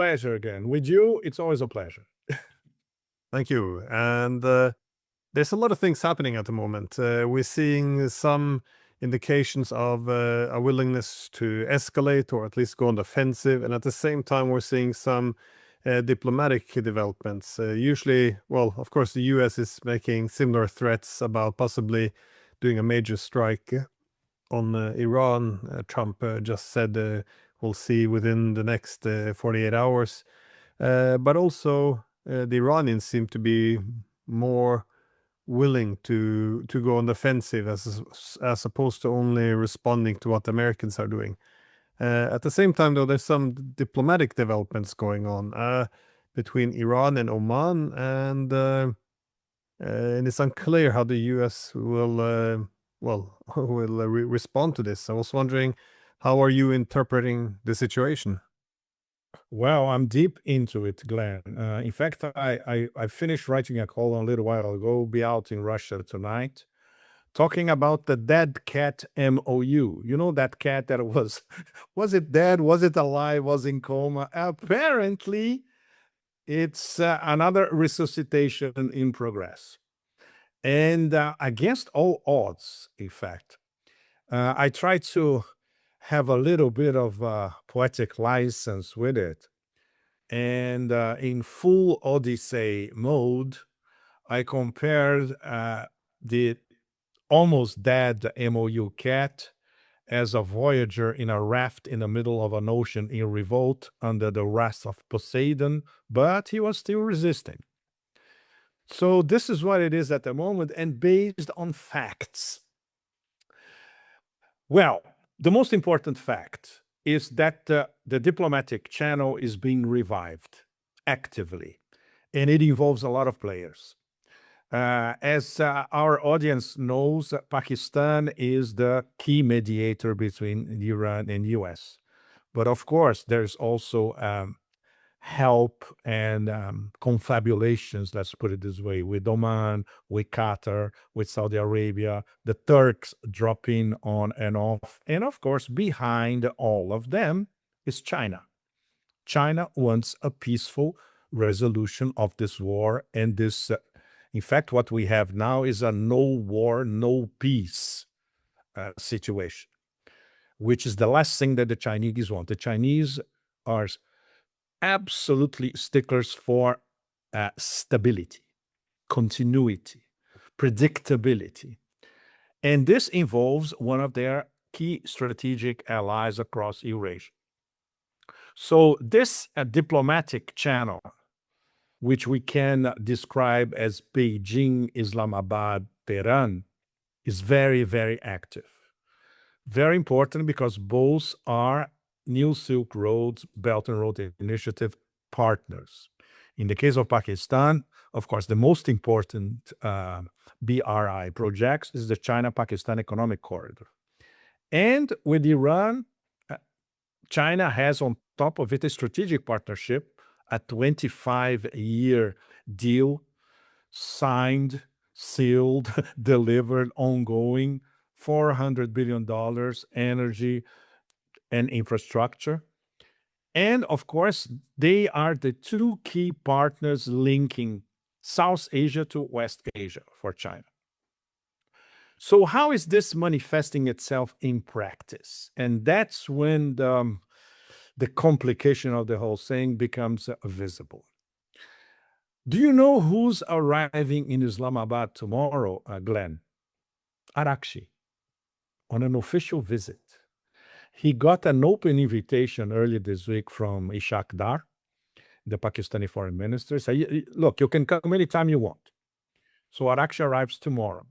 Pleasure again. With you, it's always a pleasure. Thank you. And there's a lot of things happening at the moment. We're seeing some indications of a willingness to escalate or at least go on the offensive. And at the same time, we're seeing some diplomatic developments. Usually, well, of course, the US is making similar threats about possibly doing a major strike on Iran. Trump just said we'll see within the next 48 hours. But also, the Iranians seem to be more willing to go on the offensive as opposed to only responding to what the Americans are doing. At the same time, though, there's some diplomatic developments going on between Iran and Oman, and it's unclear how the U.S. will respond to this. I was wondering, how are you interpreting the situation? Well, I'm deep into it, Glenn. In fact, I finished writing a column a little while ago, be out in Russia tonight, talking about the dead cat MOU. You know that cat that was it dead? Was it alive? Was in coma? Apparently, it's another resuscitation in progress. And against all odds, in fact, I tried to have a little bit of poetic license with it. And in full Odyssey mode, I compared the almost dead MOU cat as a voyager in a raft in the middle of an ocean in revolt under the wrath of Poseidon, but he was still resisting. So this is what it is at the moment, and based on facts. Well, the most important fact is that the diplomatic channel is being revived actively, and it involves a lot of players. As our audience knows, Pakistan is the key mediator between Iran and US. But of course, there's also help and confabulations, let's put it this way, with Oman, with Qatar, with Saudi Arabia, the Turks dropping on and off. And of course, behind all of them is China. China wants a peaceful resolution of this war. And this, in fact, what we have now is a no war, no peace situation, which is the last thing that the Chinese want. The Chinese are absolutely sticklers for stability, continuity, predictability. And this involves one of their key strategic allies across Eurasia. So this diplomatic channel, which we can describe as Beijing, Islamabad, Tehran, is very, very active. Very important because both are New Silk Road's Belt and Road Initiative partners. In the case of Pakistan, of course, the most important BRI projects is the China-Pakistan Economic Corridor. And with Iran, China has on top of it a strategic partnership, a 25-year deal signed, sealed, delivered, ongoing, $400 billion, energy and infrastructure. And of course, they are the two key partners linking South Asia to West Asia for China. So how is this manifesting itself in practice? And that's when the complication of the whole thing becomes visible. Do you know who's arriving in Islamabad tomorrow, Glenn? Arakshi, on an official visit. He got an open invitation earlier this week from Ishaq Dar, the Pakistani foreign minister. Say, look, you can come anytime you want. So Arakshi arrives tomorrow.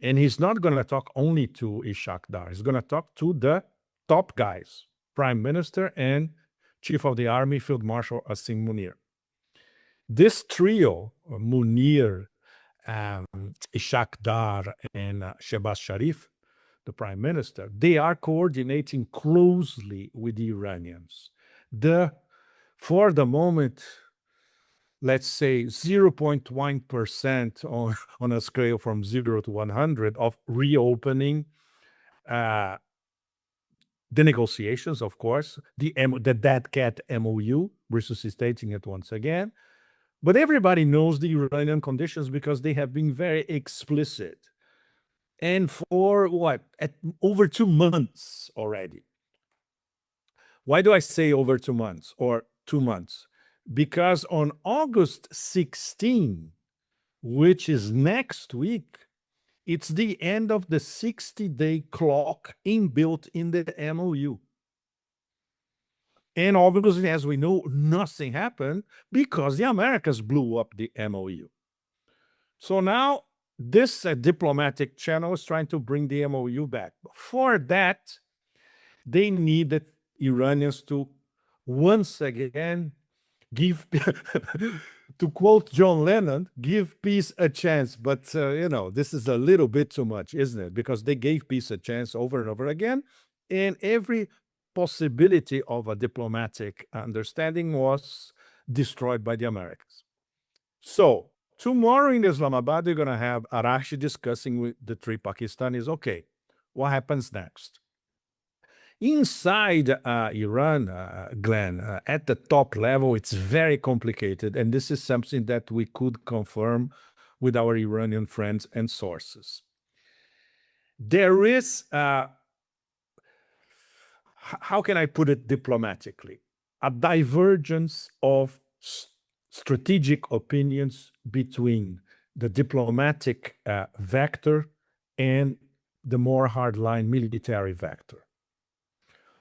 And he's not going to talk only to Ishaq Dar. He's going to talk to the top guys, Prime Minister and Chief of the Army, Field Marshal Asim Munir. This trio, Munir, Ishaq Dar, and Shehbaz Sharif, the prime minister, they are coordinating closely with the Iranians. For the moment, let's say 0.1% on a scale from 0 to 100 of reopening the negotiations, of course, the dead cat MOU, resuscitating it once again. But everybody knows the Iranian conditions because they have been very explicit. And for what? Over 2 months already. Why do I say over 2 months or 2 months? Because on August 16, which is next week, it's the end of the 60-day clock inbuilt in the MOU. And obviously, as we know, nothing happened because the Americans blew up the MOU. So now this diplomatic channel is trying to bring the MOU back. For that, they needed Iranians to once again give, to quote John Lennon, give peace a chance. But, this is a little bit too much, isn't it? Because they gave peace a chance over and over again. And every possibility of a diplomatic understanding was destroyed by the Americans. So tomorrow in Islamabad, you're going to have Arashi discussing with the three Pakistanis, okay, what happens next? Inside Iran, Glenn, at the top level, it's very complicated. And this is something that we could confirm with our Iranian friends and sources. There is, how can I put it diplomatically? A divergence of strategic opinions between the diplomatic vector and the more hardline military vector.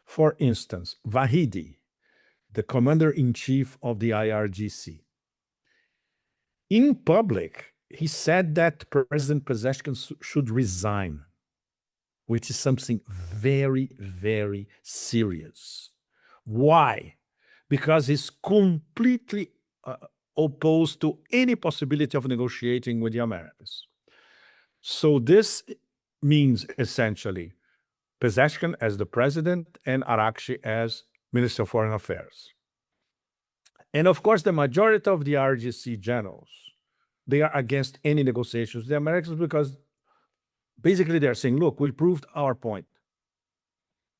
For instance, Vahidi, the commander-in-chief of the IRGC, in public, he said that President Pezeshkian should resign, which is something very, very serious. Why? Because he's completely opposed to any possibility of negotiating with the Americans. So this means essentially Pezeshkian as the president and Arakshi as Minister of Foreign Affairs. And of course, the majority of the RGC generals, they are against any negotiations with the Americans because basically they're saying, look, we proved our point.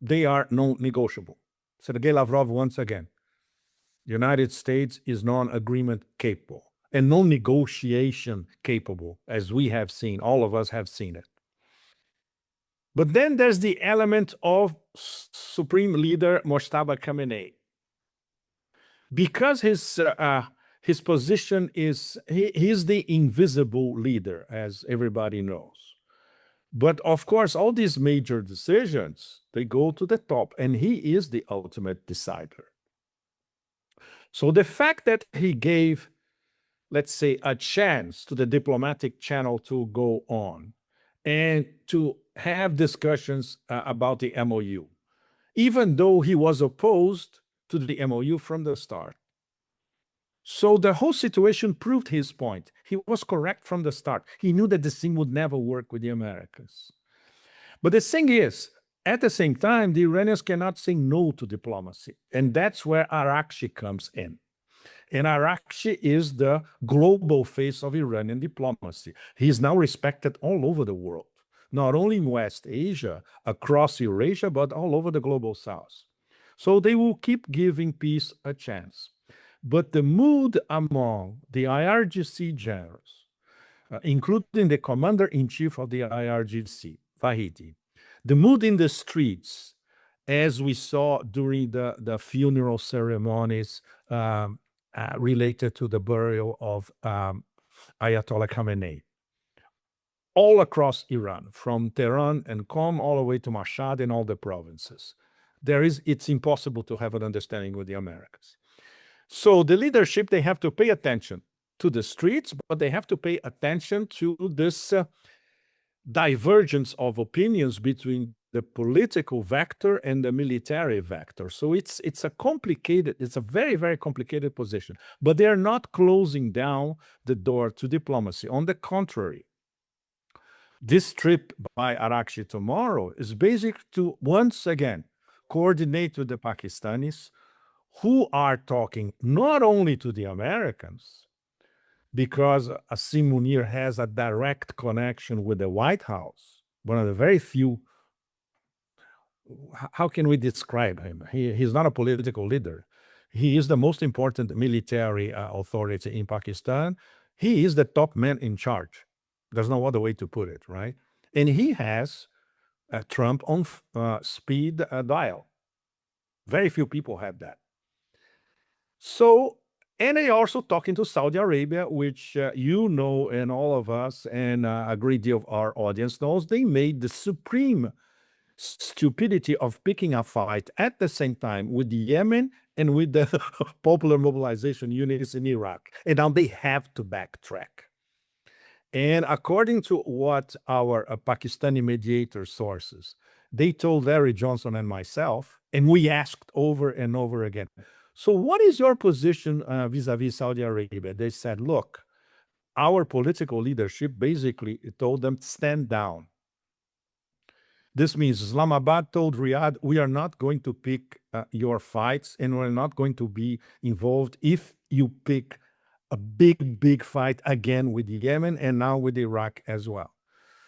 They are non-negotiable. Sergei Lavrov, once again, the United States is non-agreement capable and non-negotiation capable, as we have seen, all of us have seen it. But then there's the element of Supreme Leader Mojtaba Khamenei. Because his position is, he's the invisible leader, as everybody knows. But of course, all these major decisions, they go to the top, and he is the ultimate decider. So the fact that he gave, let's say, a chance to the diplomatic channel to go on and to have discussions about the MOU, even though he was opposed to the MOU from the start. So the whole situation proved his point. He was correct from the start. He knew that this thing would never work with the Americans. But the thing is, at the same time, the Iranians cannot say no to diplomacy. And that's where Arakshi comes in. And Arakshi is the global face of Iranian diplomacy. He is now respected all over the world, not only in West Asia, across Eurasia, but all over the global south. So they will keep giving peace a chance. But the mood among the IRGC generals, including the commander-in-chief of the IRGC, Vahidi, the mood in the streets, as we saw during the funeral ceremonies related to the burial of Ayatollah Khamenei, all across Iran, from Tehran and Qom all the way to Mashhad and all the provinces. It's impossible to have an understanding with the Americans. So the leadership, they have to pay attention to the streets, but they have to pay attention to this divergence of opinions between the political vector and the military vector. So it's a very, very complicated position, but they're not closing down the door to diplomacy. On the contrary, this trip by Arakshi tomorrow is basic to, once again, coordinate with the Pakistanis, who are talking not only to the Americans, because Asim Munir has a direct connection with the White House, one of the very few how can we describe him? He's not a political leader. He is the most important military authority in Pakistan. He is the top man in charge. There's no other way to put it, right? And he has Trump on speed dial. Very few people have that. So, and they also talking to Saudi Arabia, which you know, and all of us, and a great deal of our audience knows, they made the supreme stupidity of picking a fight at the same time with Yemen and with the popular mobilization units in Iraq. And now they have to backtrack. And according to what our Pakistani mediator sources, they told Larry Johnson and myself, and we asked over and over again, so what is your position vis-a-vis Saudi Arabia? They said, look, our political leadership basically told them, stand down. This means Islamabad told Riyadh, we are not going to pick your fights, and we're not going to be involved if you pick a big fight again with Yemen and now with Iraq as well.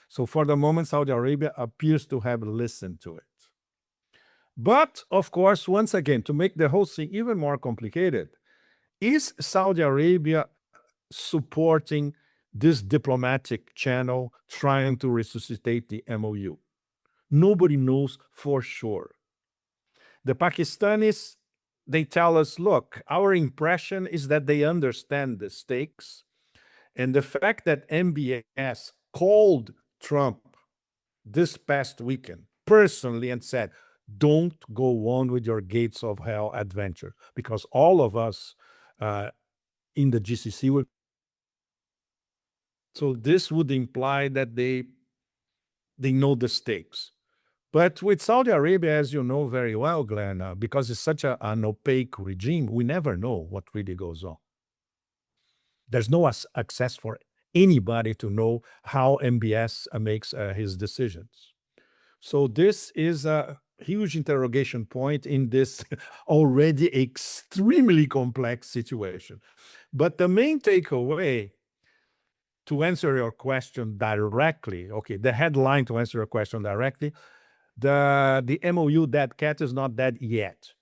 So for the moment, Saudi Arabia appears to have listened to it. But of course, once again, to make the whole thing even more complicated, is Saudi Arabia supporting this diplomatic channel trying to resuscitate the MOU? Nobody knows for sure. The Pakistanis, they tell us, look, our impression is that they understand the stakes. And the fact that MBS called Trump this past weekend personally and said, don't go on with your gates of hell adventure, because all of us in the GCC were. So this would imply that they know the stakes. But with Saudi Arabia, as you know very well, Glenn, because it's such an opaque regime, we never know what really goes on. There's no access for anybody to know how MBS makes his decisions. So this is a huge interrogation point in this already extremely complex situation. But the main takeaway, to answer your question directly, okay, the headline to answer your question directly, the MOU dead cat is not dead yet.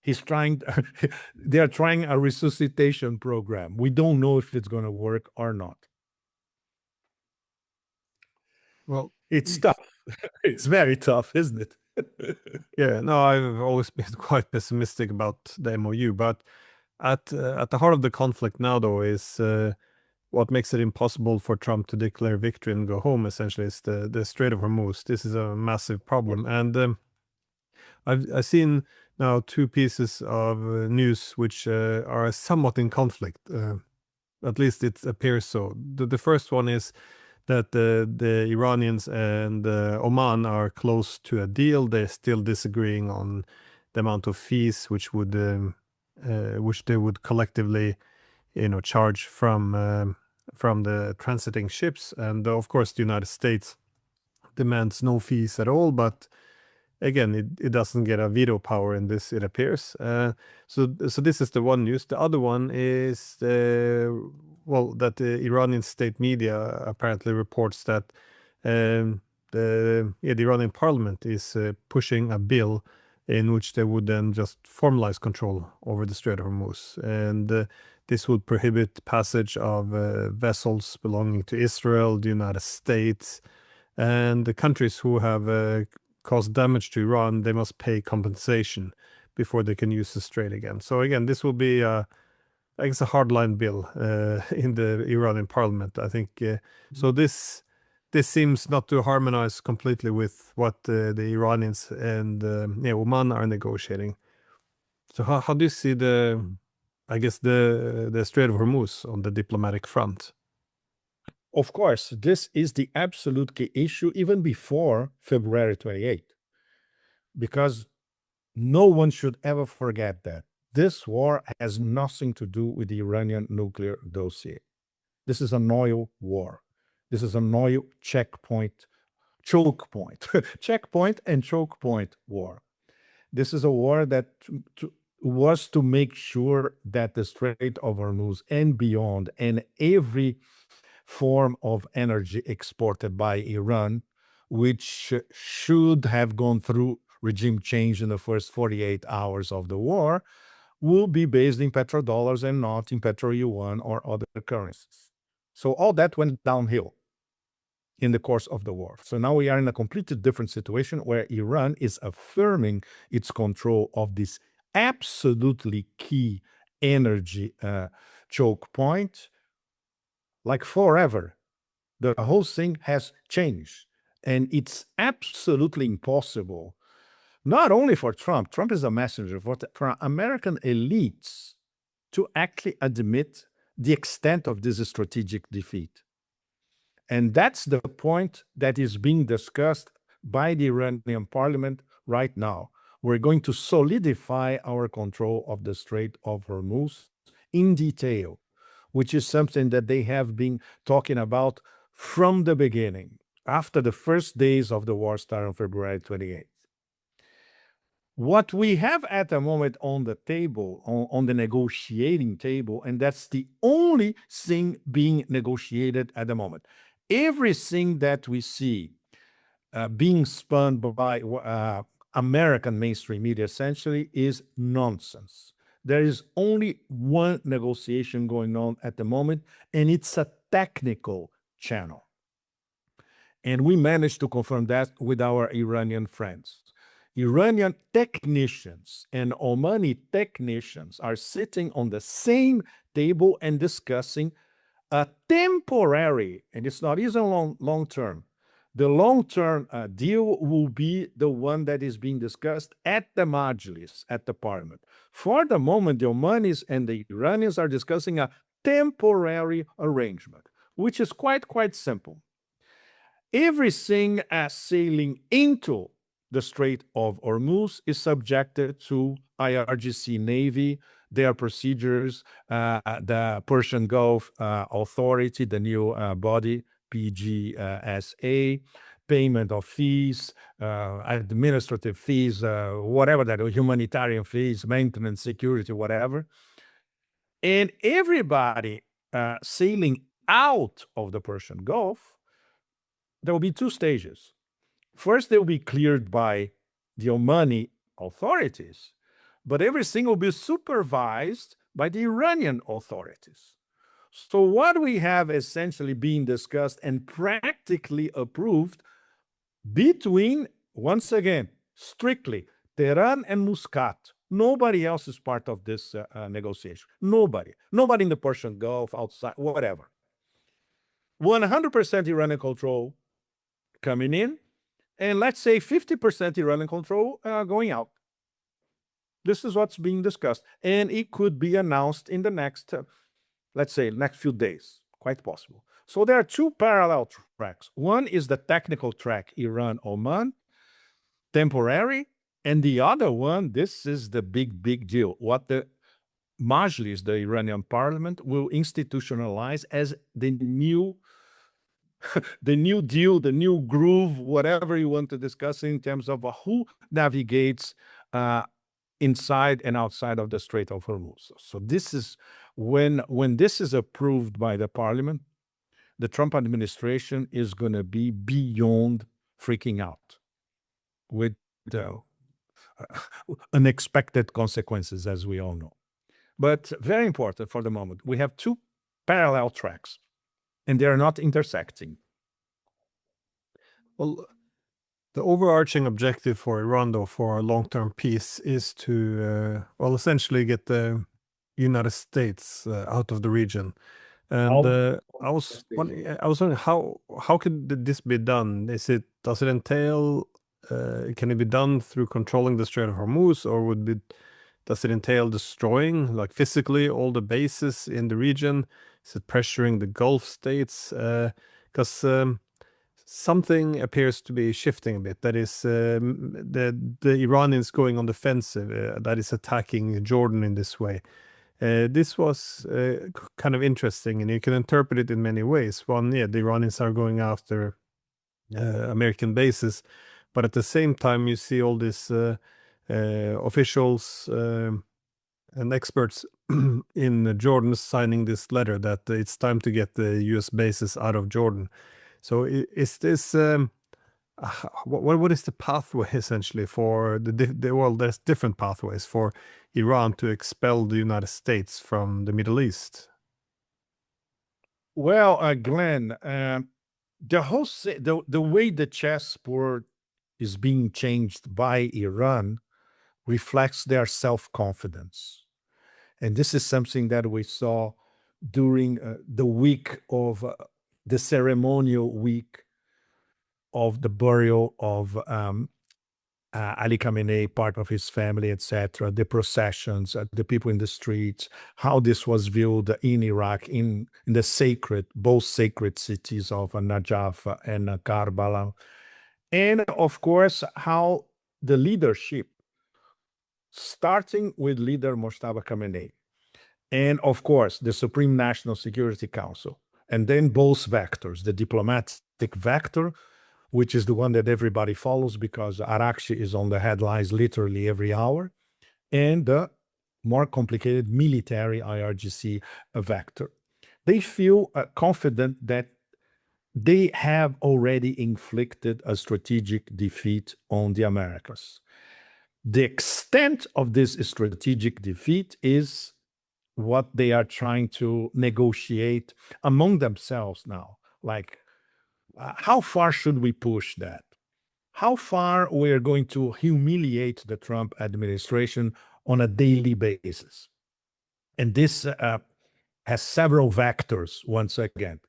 They are trying a resuscitation program. We don't know if it's going to work or not. Well, it's tough. It's very tough, isn't it? Yeah, no, I've always been quite pessimistic about the MOU, but at the heart of the conflict now, though, is what makes it impossible for Trump to declare victory and go home. Essentially, is the Strait of Hormuz. This is a massive problem, and I've seen now two pieces of news which are somewhat in conflict. At least it appears so. The first one is that the Iranians and Oman are close to a deal. They're still disagreeing on the amount of fees which they would collectively, charge from the transiting ships. And of course, the United States demands no fees at all, but again, it doesn't get a veto power in this, it appears. So this is the one news. The other one is that the Iranian state media apparently reports that the Iranian parliament is pushing a bill in which they would then just formalize control over the Strait of Hormuz, and this would prohibit passage of vessels belonging to Israel, the United States, and the countries who have caused damage to Iran. They must pay compensation before they can use the strait again. So again, this will be, I guess, a hardline bill in the Iranian parliament, I think. So this seems not to harmonize completely with what the Iranians and Oman are negotiating. So how do you see the Strait of Hormuz on the diplomatic front? Of course, this is the absolute key issue even before February 28th, because no one should ever forget that this war has nothing to do with the Iranian nuclear dossier. This is an oil war. This is an oil choke point, checkpoint and choke point war. This is a war that was to make sure that the Strait of Hormuz and beyond, and every form of energy exported by Iran, which should have gone through regime change in the first 48 hours of the war, will be based in petrodollars and not in petro-yuan or other currencies. So all that went downhill in the course of the war. So now we are in a completely different situation where Iran is affirming its control of this absolutely key energy choke point, like forever. The whole thing has changed, and it's absolutely impossible, not only for Trump. Trump is a messenger for American elites to actually admit the extent of this strategic defeat. And that's the point that is being discussed by the Iranian parliament right now. We're going to solidify our control of the Strait of Hormuz in detail, which is something that they have been talking about from the beginning, after the first days of the war started on February 28th. What we have at the moment on the table, on the negotiating table, and that's the only thing being negotiated at the moment. Everything that we see being spun by American mainstream media essentially is nonsense. There is only one negotiation going on at the moment, and it's a technical channel. And we managed to confirm that with our Iranian friends. Iranian technicians and Omani technicians are sitting on the same table and discussing a temporary, and it's not even long term. The long-term deal will be the one that is being discussed at the Majlis, at the parliament. For the moment, the Omanis and the Iranians are discussing a temporary arrangement, which is quite simple. Everything sailing into the Strait of Hormuz is subjected to IRGC Navy, their procedures, the Persian Gulf Authority, the new body, PGSA, payment of fees, administrative fees, whatever that, humanitarian fees, maintenance, security, whatever. And everybody sailing out of the Persian Gulf, there will be two stages. First, they will be cleared by the Omani authorities, but everything will be supervised by the Iranian authorities. So what we have essentially being discussed and practically approved between, once again, strictly Tehran and Muscat. Nobody else is part of this negotiation. Nobody. Nobody in the Persian Gulf, outside, whatever. 100% Iranian control coming in, and let's say 50% Iranian control going out. This is what's being discussed, and it could be announced in the next, let's say, next few days, quite possible. So there are two parallel tracks. One is the technical track, Iran-Oman, temporary, and the other one, this is the big deal, what the Majlis, the Iranian parliament, will institutionalize as the new deal, the new groove, whatever you want to discuss in terms of who navigates inside and outside of the Strait of Hormuz. So this is when this is approved by the parliament, the Trump administration is going to be beyond freaking out with unexpected consequences, as we all know. But very important for the moment, we have two parallel tracks, and they are not intersecting. Well, the overarching objective for Iran, though, for long-term peace is to, well, essentially get the United States out of the region. And I was wondering how could this be done? Does it entail? Can it be done through controlling the Strait of Hormuz, or does it entail destroying, like physically, all the bases in the region? Is it pressuring the Gulf states? Because something appears to be shifting a bit. That is, the Iranians going on the offensive. That is attacking Jordan in this way. This was kind of interesting, and you can interpret it in many ways. One, the Iranians are going after American bases, but at the same time, you see all these officials and experts in Jordan signing this letter that it's time to get the U.S. bases out of Jordan. So is this? what is the pathway essentially for well, there's different pathways for Iran to expel the United States from the Middle East. Well, Glenn, the way the chessboard is being changed by Iran reflects their self-confidence. And this is something that we saw during the week of the ceremonial week of the burial of Ali Khamenei, part of his family, etc., the processions, the people in the streets, how this was viewed in Iraq, in the both sacred cities of Najaf and Karbala. And of course, how the leadership, starting with leader Mojtaba Khamenei, and of course, the Supreme National Security Council, and then both vectors, the diplomatic vector, which is the one that everybody follows because Arakshi is on the headlines literally every hour, and the more complicated military IRGC vector. They feel confident that they have already inflicted a strategic defeat on the Americas. The extent of this strategic defeat is what they are trying to negotiate among themselves now. Like, how far should we push that? How far we're going to humiliate the Trump administration on a daily basis? And this has several vectors, once again.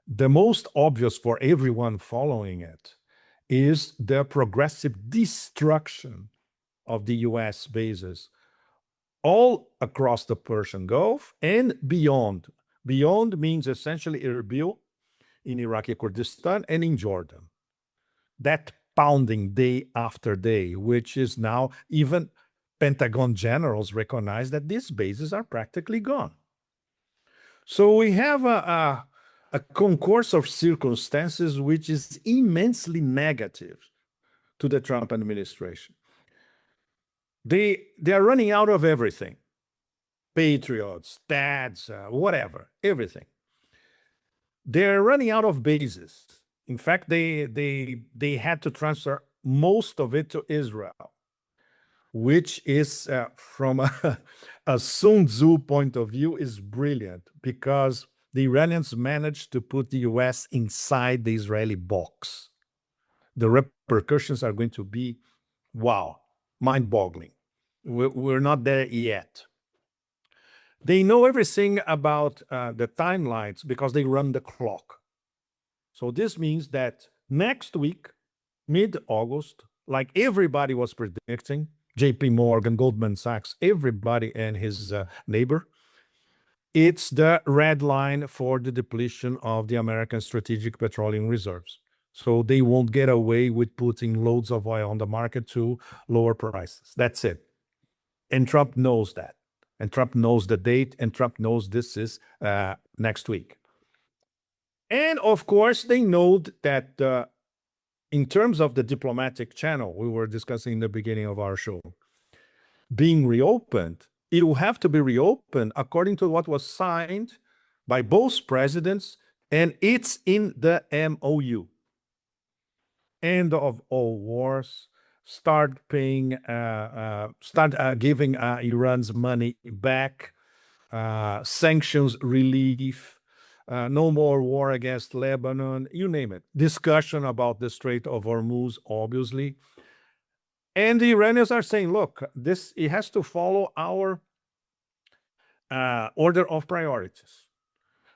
The most obvious for everyone following it is the progressive destruction of the US bases all across the Persian Gulf and beyond. Beyond means essentially Erbil in Iraqi Kurdistan and in Jordan. That pounding day after day, which is now even Pentagon generals recognize that these bases are practically gone. So we have a concourse of circumstances which is immensely negative to the Trump administration. They are running out of everything. Patriots, THAADs, whatever, everything. They're running out of bases. In fact, they had to transfer most of it to Israel, which is, from a Sun Tzu point of view, is brilliant because the Iranians managed to put the US inside the Israeli box. The repercussions are going to be, wow, mind-boggling. We're not there yet. They know everything about the timelines because they run the clock. So this means that next week, mid-August, like everybody was predicting, JP Morgan, Goldman Sachs, everybody and his neighbor, it's the red line for the depletion of the American strategic petroleum reserves. So they won't get away with putting loads of oil on the market to lower prices. That's it. And Trump knows that. And Trump knows the date, and Trump knows this is next week. And of course, they know that in terms of the diplomatic channel we were discussing in the beginning of our show, being reopened, it will have to be reopened according to what was signed by both presidents, and it's in the MOU. End of all wars. Start paying, giving Iran's money back, sanctions relief, no more war against Lebanon, you name it. Discussion about the Strait of Hormuz, obviously. And the Iranians are saying, look, it has to follow our order of priorities.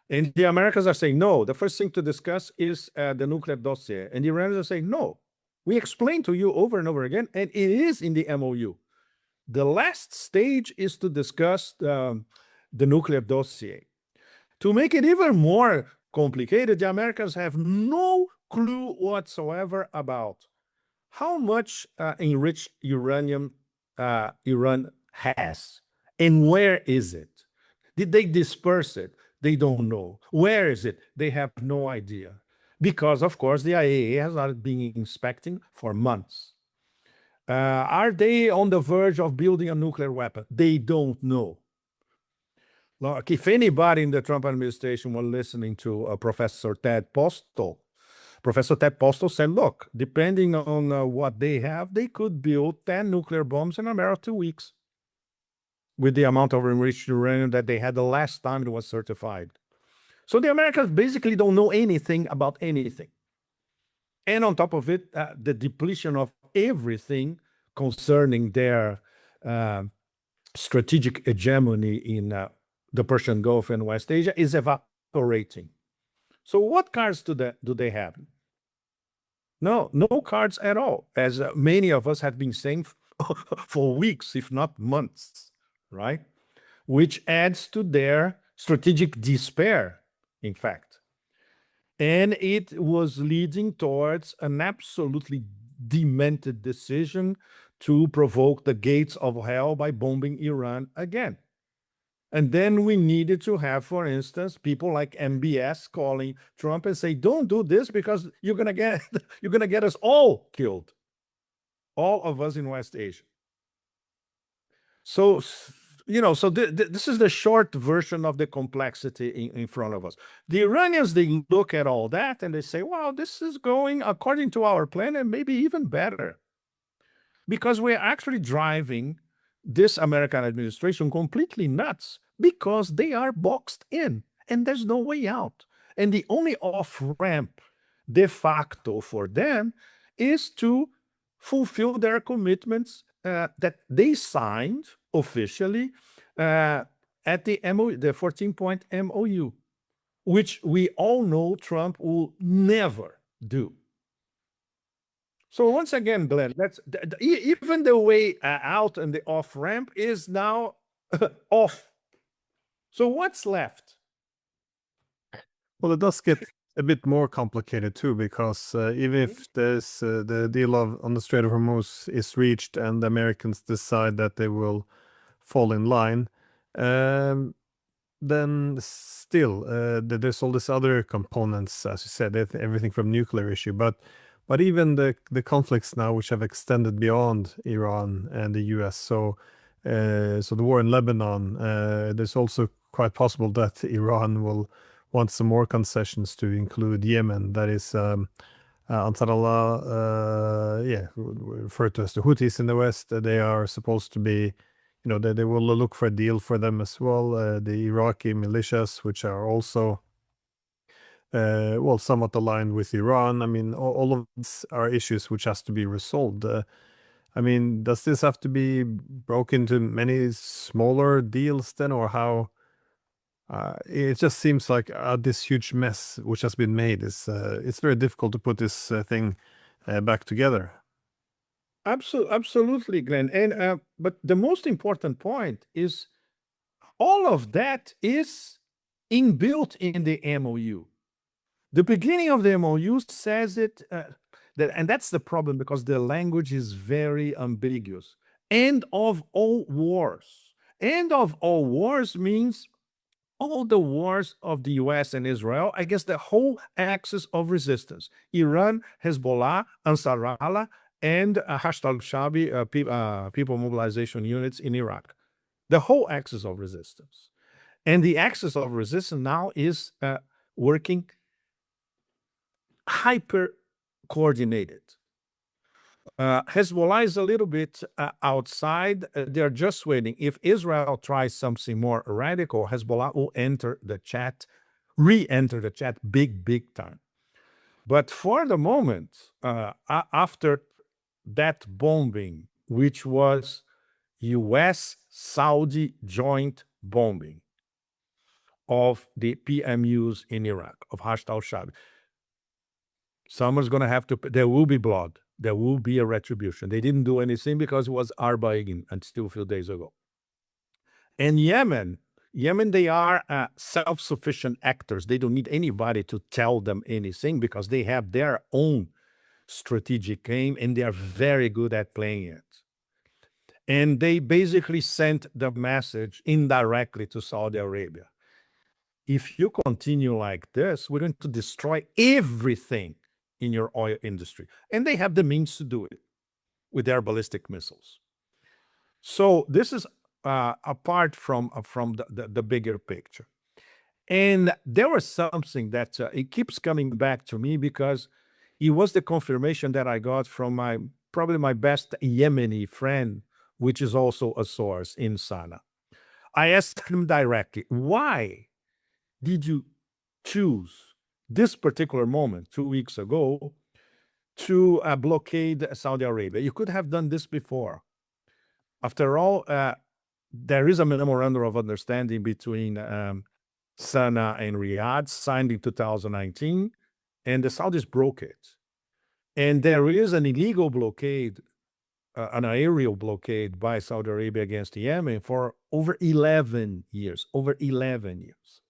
And the Americans are saying, no, the first thing to discuss is the nuclear dossier. And the Iranians are saying, no, we explained to you over and over again, and it is in the MOU. The last stage is to discuss the nuclear dossier. To make it even more complicated, the Americans have no clue whatsoever about how much enriched uranium Iran has, and where is it? Did they disperse it? They don't know. Where is it? They have no idea. Because, of course, the IAEA has not been inspecting for months. Are they on the verge of building a nuclear weapon? They don't know. Look, if anybody in the Trump administration was listening to Professor Ted Postel, Professor Ted Postel said, look, depending on what they have, they could build 10 nuclear bombs in a matter of 2 weeks with the amount of enriched uranium that they had the last time it was certified. So the Americans basically don't know anything about anything. And on top of it, the depletion of everything concerning their strategic hegemony in the Persian Gulf and West Asia is evaporating. So what cards do they have? No cards at all, as many of us have been saying for weeks, if not months, right? Which adds to their strategic despair, in fact. And it was leading towards an absolutely demented decision to provoke the gates of hell by bombing Iran again. And then we needed to have, for instance, people like MBS calling Trump and say, "Don't do this because you're gonna get us all killed, all of us in West Asia." So this is the short version of the complexity in front of us. The Iranians, they look at all that and they say, "Wow, this is going according to our plan and maybe even better," because we're actually driving this American administration completely nuts because they are boxed in and there's no way out. And the only off ramp de facto for them is to fulfill their commitments that they signed officially at the 14-point MOU, which we all know Trump will never do. So once again, Glenn, even the way out and the off ramp is now off. So what's left? Well, it does get a bit more complicated too, because even if there's the deal on the Strait of Hormuz is reached and the Americans decide that they will fall in line, then still there's all these other components, as you said, everything from nuclear issue, but even the conflicts now, which have extended beyond Iran and the US. So the war in Lebanon, there's also quite possible that Iran will want some more concessions to include Yemen. That is Ansarallah, referred to as the Houthis in the West. They are supposed to be, they will look for a deal for them as well. The Iraqi militias, which are also somewhat aligned with Iran. I mean, all of these are issues which has to be resolved. I mean, does this have to be broken into many smaller deals then, or how? It just seems like this huge mess which has been made is it's very difficult to put this thing back together. Absolutely, Glenn. And but the most important point is all of that is inbuilt in the MOU. The beginning of the MOU says it, and that's the problem because the language is very ambiguous. End of all wars. End of all wars means all the wars of the US and Israel against the whole axis of resistance: Iran, Hezbollah, Ansarallah, and Hashd al-Shabi, people mobilization units in Iraq. The whole axis of resistance. And the axis of resistance now is working hyper coordinated. Hezbollah is a little bit outside. They're just waiting. If Israel tries something more radical, Hezbollah will enter the chat, re-enter the chat big time. But for the moment, after that bombing, which was US-Saudi joint bombing of the PMUs in Iraq, of Hashd al-Shabi, someone's going to have to, there will be blood. There will be a retribution. They didn't do anything because it was Arbaigin until a few days ago. And Yemen, they are self-sufficient actors. They don't need anybody to tell them anything because they have their own strategic game and they are very good at playing it. And they basically sent the message indirectly to Saudi Arabia. If you continue like this, we're going to destroy everything in your oil industry. And they have the means to do it with their ballistic missiles. So this is apart from the bigger picture. And there was something that it keeps coming back to me because it was the confirmation that I got from probably my best Yemeni friend, which is also a source in Sana. I asked him directly, why did you choose this particular moment 2 weeks ago to blockade Saudi Arabia? You could have done this before. After all, there is a memorandum of understanding between Sana and Riyadh signed in 2019, and the Saudis broke it. And there is an illegal blockade, an aerial blockade by Saudi Arabia against Yemen for over 11 years, over 11 years.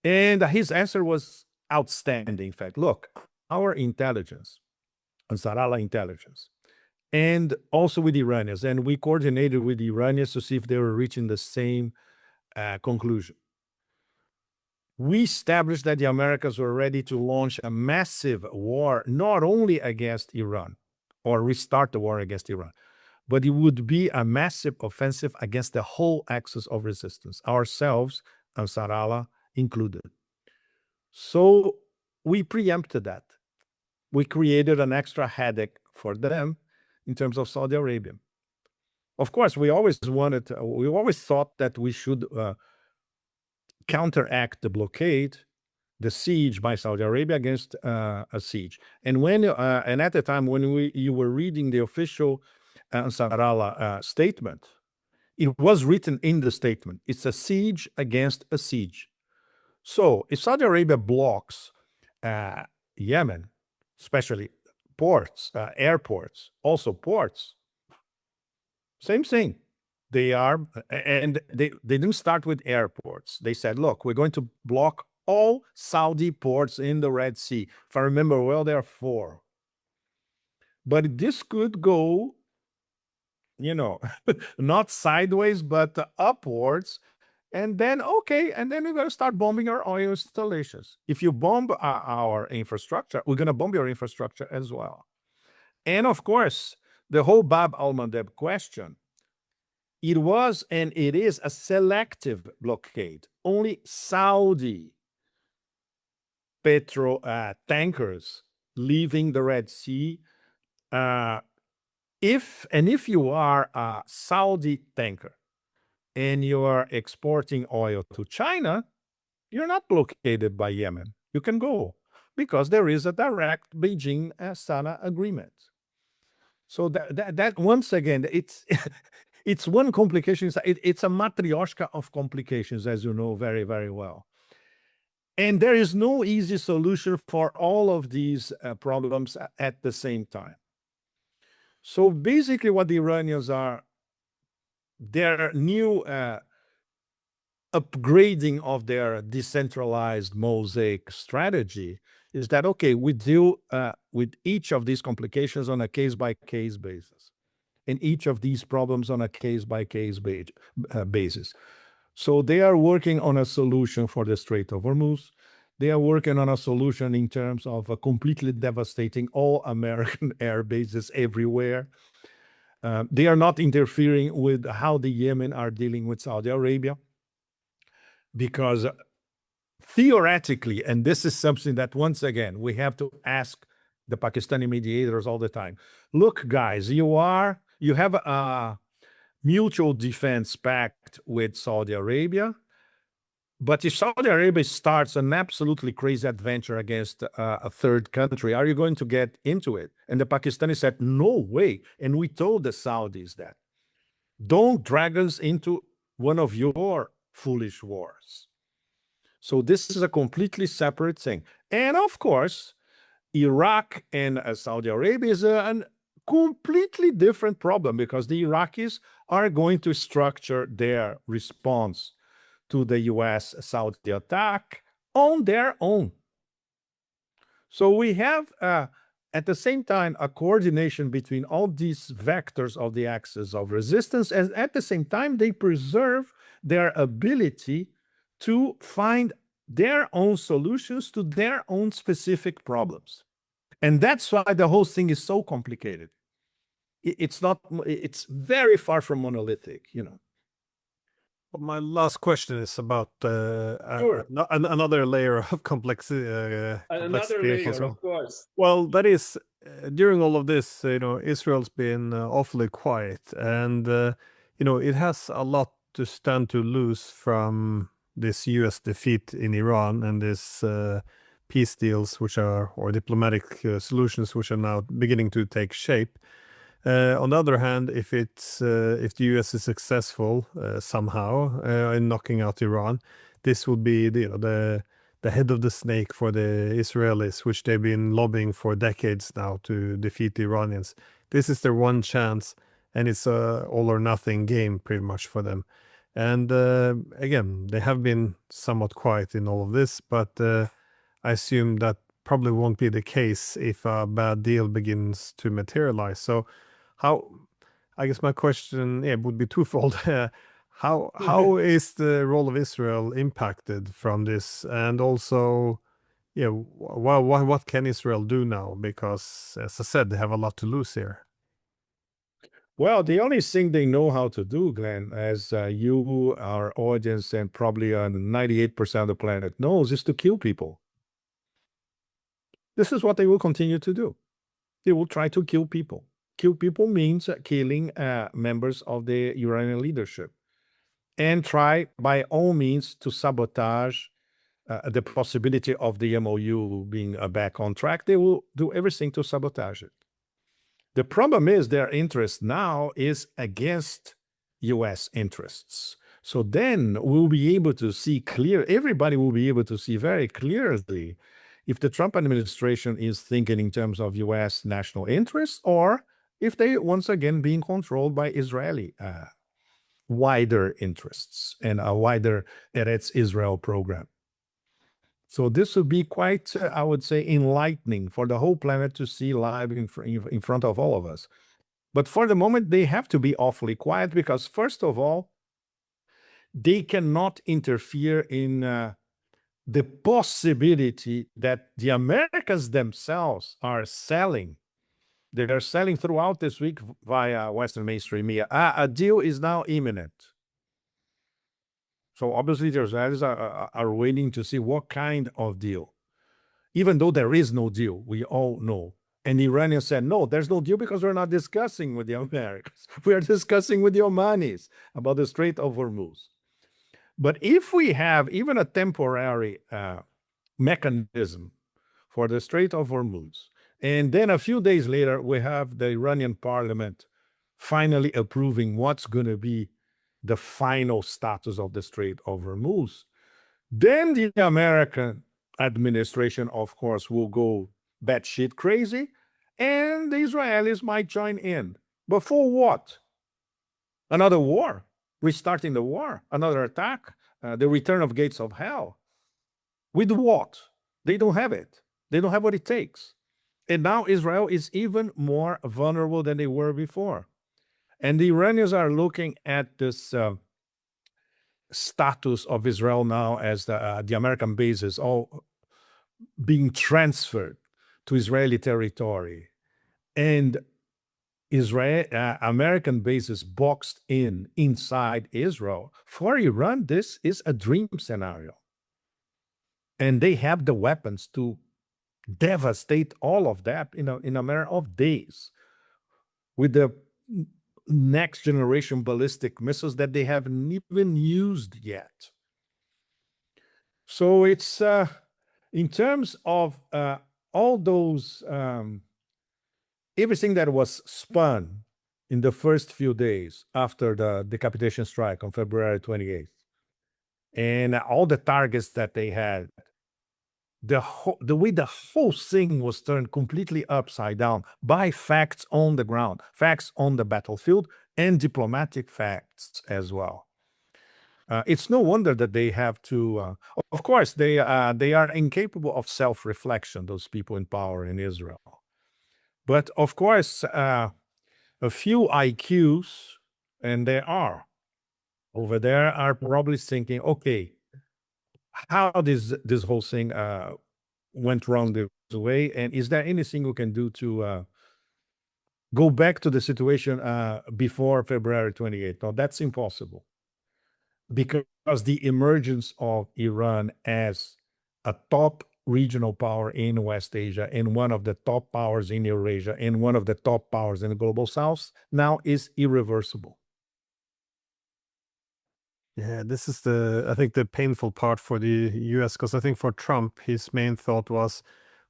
And his answer was outstanding. In fact, look, our intelligence, Ansarallah intelligence, and also with Iranians, and we coordinated with the Iranians to see if they were reaching the same conclusion. We established that the Americans were ready to launch a massive war, not only against Iran, or restart the war against Iran, but it would be a massive offensive against the whole axis of resistance, ourselves, Ansarallah included. So we preempted that. We created an extra headache for them in terms of Saudi Arabia. Of course, we always thought that we should counteract the blockade, the siege by Saudi Arabia against a siege. And at the time when you were reading the official Ansarallah statement, it was written in the statement, it's a siege against a siege. So if Saudi Arabia blocks Yemen, especially ports, airports, also ports, same thing. And they didn't start with airports. They said, look, we're going to block all Saudi ports in the Red Sea. If I remember well, there are 4. But this could go, not sideways, but upwards. And then, okay, and then we're going to start bombing our oil installations. If you bomb our infrastructure, we're going to bomb your infrastructure as well. And of course, the whole Bab al-Mandeb question, it was and it is a selective blockade. Only Saudi petro tankers leaving the Red Sea. If you are a Saudi tanker and you are exporting oil to China, you're not blockaded by Yemen. You can go because there is a direct Beijing-Sana agreement. So that once again, it's one complication. It's a matryoshka of complications, as you know very, very well. And there is no easy solution for all of these problems at the same time. So basically what the Iranians are, their new upgrading of their decentralized mosaic strategy is that, okay, we deal with each of these complications on a case-by-case basis, and each of these problems on a case-by-case basis. So they are working on a solution for the Strait of Hormuz. They are working on a solution in terms of completely devastating all American air bases everywhere. They are not interfering with how the Yemen are dealing with Saudi Arabia, because theoretically, and this is something that, once again, we have to ask the Pakistani mediators all the time. Look, guys, you have a mutual defense pact with Saudi Arabia, but if Saudi Arabia starts an absolutely crazy adventure against a third country, are you going to get into it? And the Pakistanis said, no way. And we told the Saudis that. Don't drag us into one of your foolish wars. So this is a completely separate thing. And of course, Iraq and Saudi Arabia is a completely different problem, because the Iraqis are going to structure their response to the US-Saudi attack on their own. So we have, at the same time, a coordination between all these vectors of the axis of resistance, and at the same time, they preserve their ability to find their own solutions to their own specific problems. And that's why the whole thing is so complicated. It's very far from monolithic, My last question is about Sure. another layer of Another complexity and layer, concern. of course. Well, that is, during all of this, Israel's been awfully quiet, and it has a lot to stand to lose from this U.S. defeat in Iran and this peace deals, or diplomatic solutions, which are now beginning to take shape. On the other hand, if the U.S. is successful somehow in knocking out Iran, this will be the head of the snake for the Israelis, which they've been lobbying for decades now to defeat the Iranians. This is their one chance, and it's a all or nothing game pretty much for them. And again, they have been somewhat quiet in all of this, but I assume that probably won't be the case if a bad deal begins to materialize. So how, I guess my question, would be twofold. How is the role of Israel impacted from this? And also, what can Israel do now? Because, as I said, they have a lot to lose here. Well, the only thing they know how to do, Glenn, as you, our audience, and probably 98% of the planet knows, is to kill people. This is what they will continue to do. They will try to kill people. Kill people means killing members of the Iranian leadership, and try by all means to sabotage the possibility of the MOU being back on track. They will do everything to sabotage it. The problem is their interest now is against US interests. So then we'll be able to see everybody will be able to see very clearly if the Trump administration is thinking in terms of US national interests, or if they once again being controlled by Israeli wider interests and a wider Eretz Israel program. So this would be quite, I would say, enlightening for the whole planet to see live in front of all of us. But for the moment, they have to be awfully quiet because, first of all, they cannot interfere in the possibility that the Americans themselves are selling. They are selling throughout this week via Western mainstream media. A deal is now imminent. So obviously, the Israelis are waiting to see what kind of deal. Even though there is no deal, we all know. And the Iranians said, no, there's no deal because we're not discussing with the Americans. We are discussing with the Omanis about the Strait of Hormuz. But if we have even a temporary mechanism for the Strait of Hormuz, and then a few days later, we have the Iranian parliament finally approving what's going to be the final status of the Strait of Hormuz, then the American administration, of course, will go batshit crazy, and the Israelis might join in. But for what? Another war? Restarting the war? Another attack? The return of gates of hell? With what? They don't have it. They don't have what it takes. And now Israel is even more vulnerable than they were before. And the Iranians are looking at this status of Israel now as the American bases all being transferred to Israeli territory, and American bases boxed inside Israel. For Iran, this is a dream scenario. And they have the weapons to devastate all of that in a matter of days with the next generation ballistic missiles that they haven't even used yet. So it's in terms of all those everything that was spun in the first few days after the decapitation strike on February 28th, and all the targets that they had, the way the whole thing was turned completely upside down by facts on the ground, facts on the battlefield, and diplomatic facts as well. It's no wonder that they have to. Of course, they are incapable of self-reflection. Those people in power in Israel, but of course, a few IQs, and there are over there, are probably thinking, okay, how this whole thing went wrong this way, and is there anything we can do to go back to the situation before February 28th? No, that's impossible. because the emergence of Iran as a top regional power in West Asia and one of the top powers in Eurasia and one of the top powers in the global South now is irreversible. Yeah, this is I think the painful part for the US, because I think for Trump, his main thought was,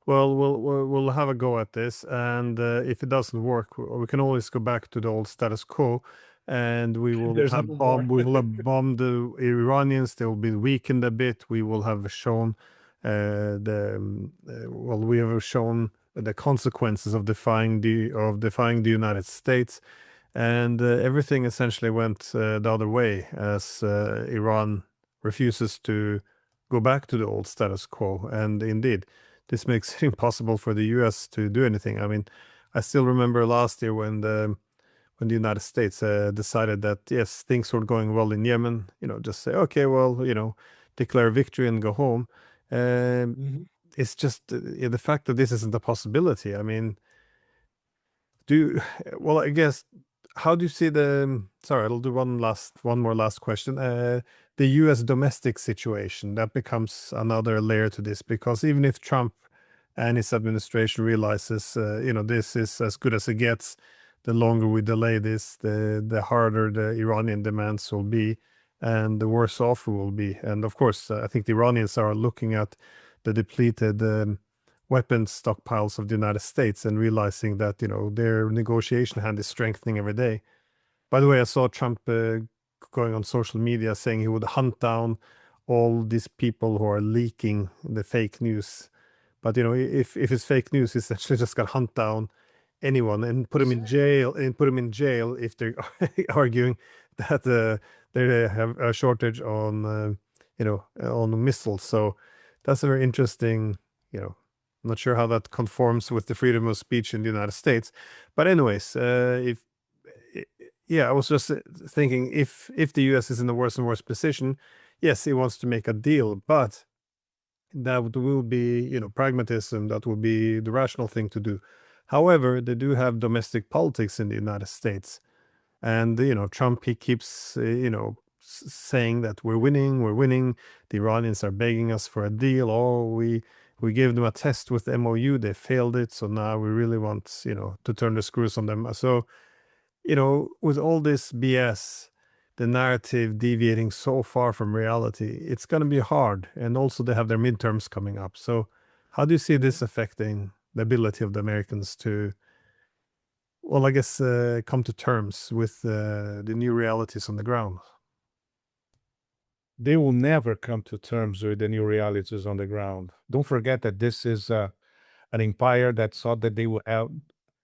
well, we'll have a go at this, and if it doesn't work, we can always go back to the old status quo, and we will There's have no more. we will have bombed the Iranians. They will be weakened a bit. We will have shown we have shown the consequences of defying the United States. And everything essentially went the other way as Iran refuses to go back to the old status quo. And indeed, this makes it impossible for the US to do anything. I mean, I still remember last year when the United States decided that, yes, things were going well in Yemen, just say, okay, well, declare victory and go home. It's just the fact that this isn't a possibility. I mean, I guess, how do you see sorry, I'll do one more last question. The US domestic situation, that becomes another layer to this, because even if Trump and his administration realizes, this is as good as it gets, the longer we delay this, the harder the Iranian demands will be, and the worse off we will be. And of course, I think the Iranians are looking at the depleted weapons stockpiles of the United States and realizing that, their negotiation hand is strengthening every day. By the way, I saw Trump going on social media saying he would hunt down all these people who are leaking the fake news. But, if it's fake news, he's actually just going to hunt down anyone and put them in jail, if they're arguing that they have a shortage on missiles. So that's a very interesting, I'm not sure how that conforms with the freedom of speech in the United States. But anyways, I was just thinking, if the US is in a worse and worse position, yes, he wants to make a deal, but that will be, pragmatism. That will be the rational thing to do. However, they do have domestic politics in the United States. And, Trump, he keeps, saying that we're winning. The Iranians are begging us for a deal. Oh, we gave them a test with the MOU. They failed it. So now we really want, to turn the screws on them. So, with all this BS, the narrative deviating so far from reality, it's going to be hard. And also they have their midterms coming up. So how do you see this affecting the ability of the Americans to, well, I guess, come to terms with the new realities on the ground? They will never come to terms with the new realities on the ground. Don't forget that this is an empire that thought that they would have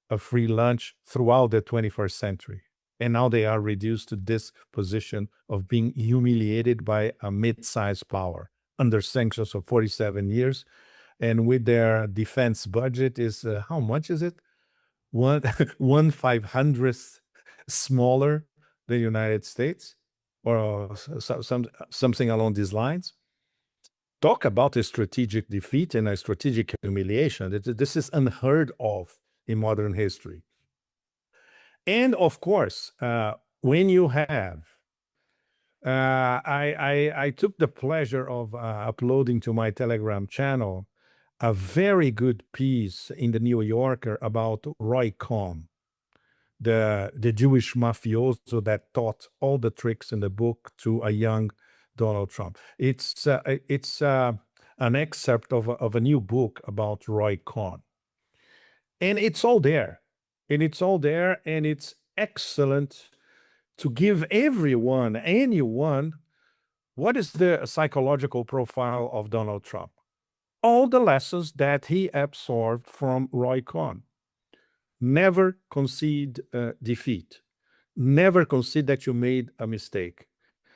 a free lunch throughout the 21st century. And now they are reduced to this position of being humiliated by a mid-sized power under sanctions of 47 years. And with their defense budget is, how much is it? 1/500th smaller than the United States, or something along these lines. Talk about a strategic defeat and a strategic humiliation. This is unheard of in modern history. And of course, when you have, I took the pleasure of uploading to my Telegram channel a very good piece in the New Yorker about Roy Cohn, the Jewish mafioso that taught all the tricks in the book to a young Donald Trump. It's an excerpt of a new book about Roy Cohn. And it's all there. And it's excellent to give anyone, what is the psychological profile of Donald Trump? All the lessons that he absorbed from Roy Cohn. Never concede defeat. Never concede that you made a mistake.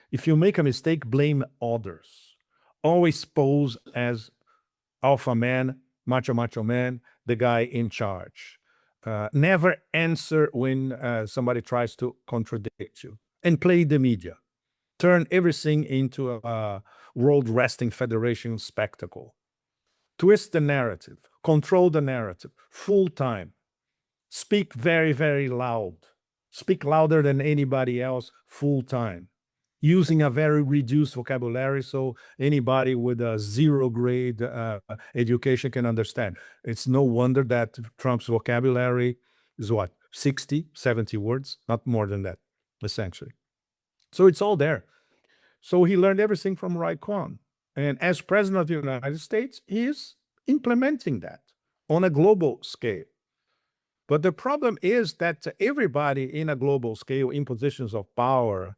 If you make a mistake, blame others. Always pose as alpha man, macho man, the guy in charge. Never answer when somebody tries to contradict you. And play the media. Turn everything into a World Wrestling Federation spectacle. Twist the narrative. Control the narrative. Full time. Speak very, very loud. Speak louder than anybody else full time. using a very reduced vocabulary so anybody with a zero grade education can understand. It's no wonder that Trump's vocabulary is what, 60, 70 words, not more than that, essentially. So it's all there. So he learned everything from Rai Kwan. And as president of the United States, he is implementing that on a global scale. But the problem is that everybody in a global scale, in positions of power,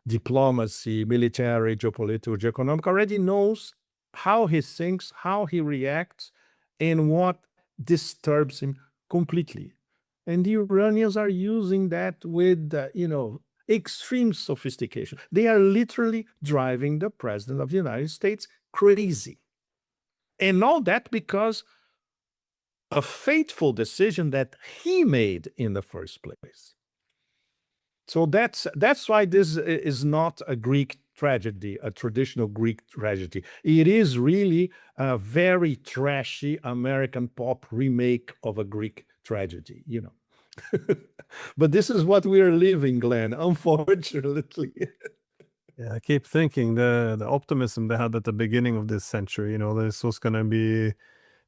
diplomacy, military, geopolitical, geoeconomic, already knows how he thinks, how he reacts, and what disturbs him completely. And the Iranians are using that with, extreme sophistication. They are literally driving the president of the United States crazy. And all that because a fateful decision that he made in the first place. So that's why this is not a Greek tragedy, a traditional Greek tragedy. It is really a very trashy American pop remake of a Greek tragedy, But this is what we are living, Glenn, unfortunately. Yeah, I keep thinking the optimism they had at the beginning of this century, this was going to be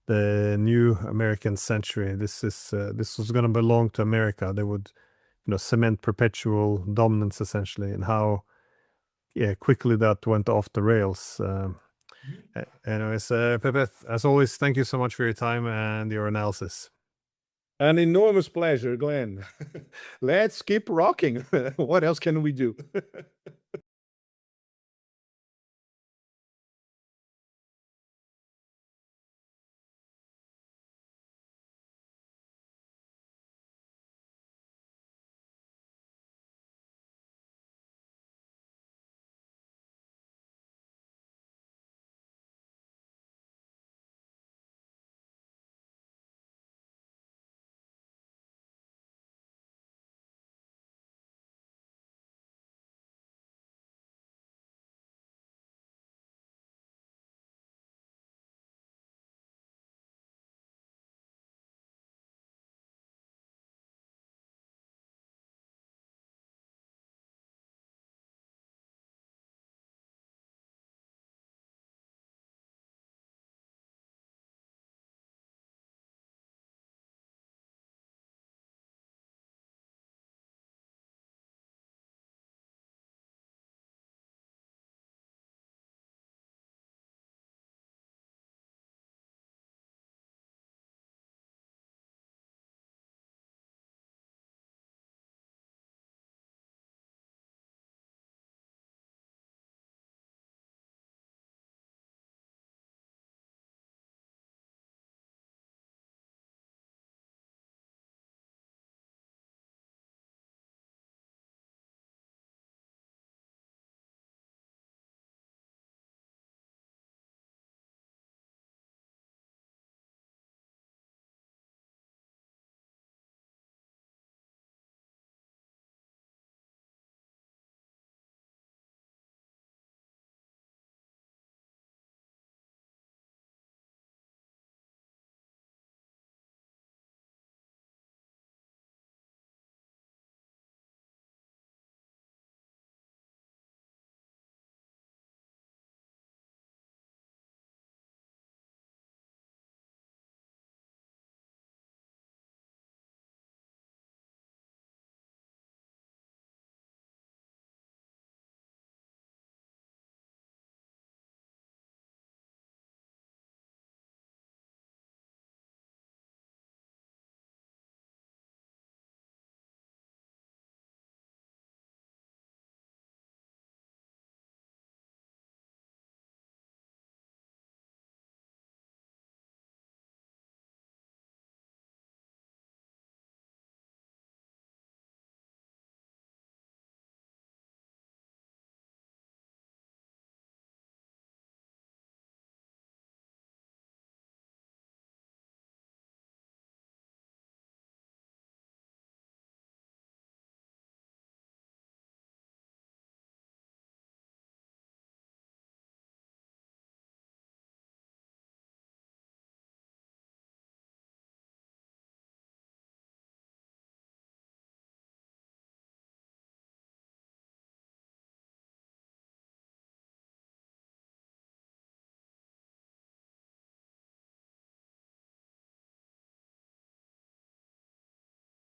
the new American century. This was going to belong to America. They would, cement perpetual dominance essentially, and how, quickly that went off the rails. Anyways, Pepe, as always, thank you so much for your time and your analysis. An enormous pleasure, Glenn. Let's keep rocking. What else can we do?